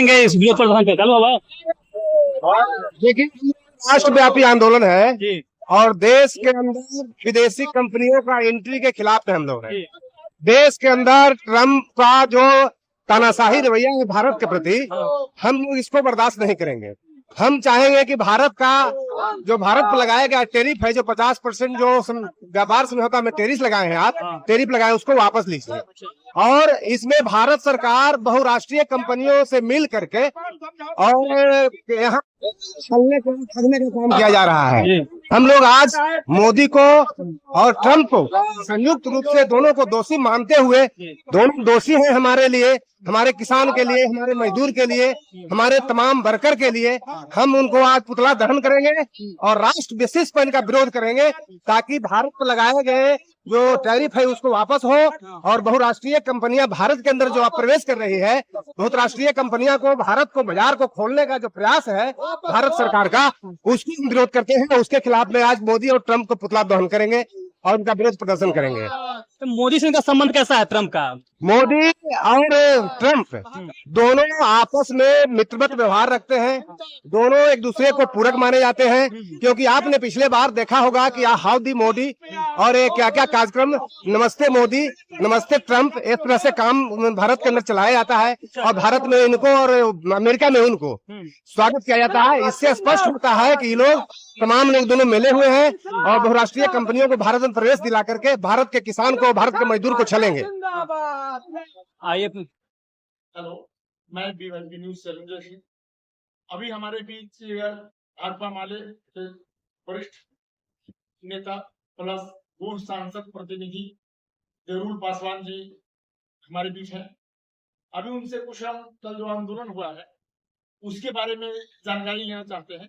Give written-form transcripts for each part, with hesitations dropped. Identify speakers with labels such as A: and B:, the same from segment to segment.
A: इस विरोध प्रदर्शन पे चलो बाबा।
B: देखिए, राष्ट्रव्यापी आंदोलन है
A: जी
B: और देश के अंदर विदेशी कंपनियों का एंट्री के खिलाफ हम लोग हैं।
A: जी
B: देश के अंदर ट्रम्प का जो तानाशाही रवैया है भारत के प्रति, हम लोग इसको बर्दाश्त नहीं करेंगे। हम चाहेंगे कि भारत का जो भारत पर लगाया गया टेरिफ है, जो 50% जो व्यापार समझौता में टेरिफ लगाए हैं, आप टेरिफ लगाए, उसको वापस लीजिए। और इसमें भारत सरकार बहुराष्ट्रीय कंपनियों से मिल करके और यहाँ ठगने का काम किया जा रहा है। हम लोग आज मोदी को और ट्रम्प को संयुक्त रूप से दोनों को दोषी मानते हुए, दोनों दोषी हैं हमारे लिए, हमारे किसान के लिए, हमारे मजदूर के लिए, हमारे तमाम वर्कर के लिए। हम उनको आज पुतला दहन करेंगे और राष्ट्र विशेष पर इनका विरोध करेंगे, ताकि भारत पर लगाए गए जो टैरिफ है उसको वापस हो और बहुराष्ट्रीय कंपनियां भारत के अंदर जो प्रवेश कर रही है, बहुराष्ट्रीय कंपनियां को, भारत को, बाजार को खोलने का जो प्रयास है भारत सरकार का, उसकी हम विरोध करते हैं। उसके खिलाफ में आज मोदी और ट्रम्प को पुतला दहन करेंगे और उनका विरोध प्रदर्शन करेंगे।
A: तो मोदी से इनका संबंध कैसा है ट्रम्प का?
B: मोदी और ट्रम्प दोनों आपस में मित्रवत व्यवहार रखते हैं, दोनों एक दूसरे को पूरक माने जाते हैं, क्योंकि आपने पिछले बार देखा होगा कि हाउ दी मोदी और ये क्या क्या कार्यक्रम, नमस्ते मोदी, नमस्ते ट्रम्प, इस तरह से काम भारत के अंदर चलाया जाता है और भारत में इनको और अमेरिका में उनको स्वागत किया जाता है। इससे स्पष्ट होता है कि ये लोग, तमाम लोग दोनों मिले हुए हैं और बहुराष्ट्रीय कंपनियों को भारत में प्रवेश दिला करके भारत के किसान को, भारत के मजदूर को छलेंगे।
A: आइए।
C: हेलो, मैं बीवाईपी न्यूज से रंजय सिंह। अभी हमारे बीच भाकपा माले के वरिष्ठ नेता प्लस पूर्व सांसद प्रतिनिधि देरुल पासवान जी हमारे बीच हैं। अभी उनसे कुछ हम कल जो आंदोलन हुआ है उसके बारे में जानकारी लेना चाहते हैं,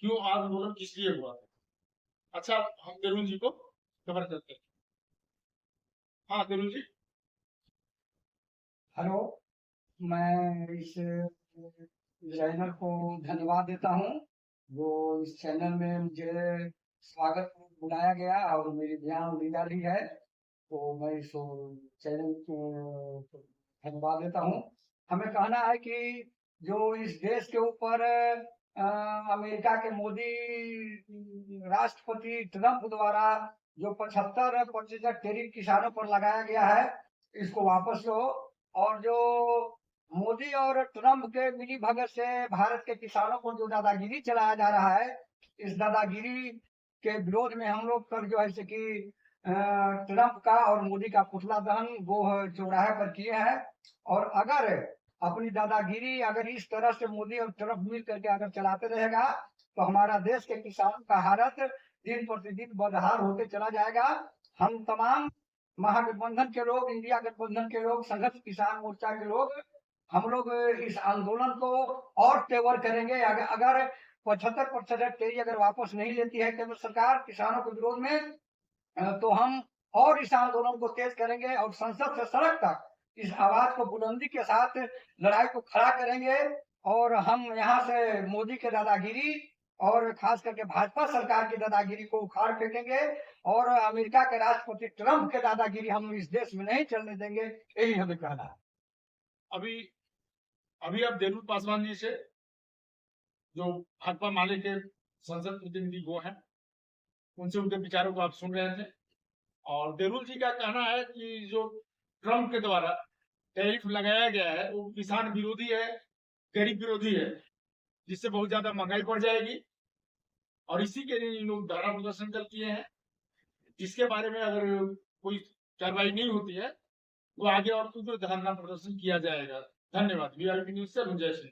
C: क्यों आंदोलन किस लिए हुआ है। अच्छा, हम देरुल जी को कवर करते हैं। हाँ देरुल जी।
D: हेलो, मैं इस चैनल को धन्यवाद देता हूँ। वो इस चैनल में मुझे स्वागत बुलाया गया और मेरी ध्यान लीला भी है, तो मैं इस चैनल को धन्यवाद देता हूँ। हमें कहना है कि जो इस देश के ऊपर अमेरिका के मोदी राष्ट्रपति ट्रम्प द्वारा जो 75% टेरिफ किसानों पर लगाया गया है, इसको वापस लो। और जो मोदी और ट्रम्प के मिली भगत से भारत के किसानों को जो दादागिरी चलाया जा रहा है, इस दादागिरी के विरोध में हम लोग कल जो है कि ट्रम्प का और मोदी का पुतला दहन वो चौराहे पर किए हैं। और अगर अपनी दादागिरी अगर इस तरह से मोदी और ट्रम्प मिल करके अगर चलाते रहेगा, तो हमारा देश के किसानों का हालत दिन प्रतिदिन बदहाल होते चला जाएगा। हम तमाम महागठबंधन के लोग, इंडिया गठबंधन के लोग, संघर्ष किसान मोर्चा के लोग, हम लोग इस आंदोलन को और तेवर करेंगे। अगर 75% टेरी अगर वापस नहीं लेती है केंद्र सरकार किसानों के विरोध में, तो हम और इस आंदोलन को तेज करेंगे और संसद से सड़क तक इस आवाज को बुलंदी के साथ लड़ाई को खड़ा करेंगे। और हम यहाँ से मोदी के दादागिरी और खास करके भाजपा सरकार की दादागिरी को उखाड़ फेंकेंगे और अमेरिका के राष्ट्रपति ट्रम्प के दादागिरी हम इस देश में नहीं चलने देंगे। यही हमें कहना है।
C: अभी अभी आप देरुल पासवान जी से, जो भाकपा माले के संसद प्रतिनिधि वो हैं, उनसे उनके विचारों को आप सुन रहे थे। और देरुल जी का कहना है कि जो ट्रम्प के द्वारा टैरिफ लगाया गया है वो किसान विरोधी है, गरीब विरोधी है, जिससे बहुत ज्यादा महंगाई बढ़ जाएगी और इसी के लिए इन लोग धरना प्रदर्शन कर किए हैं। जिसके बारे में अगर कोई कार्रवाई नहीं होती है तो आगे और कुछ धरना प्रदर्शन किया जाएगा। धन्यवाद। बीआईपी न्यूज से रंजय सिंह।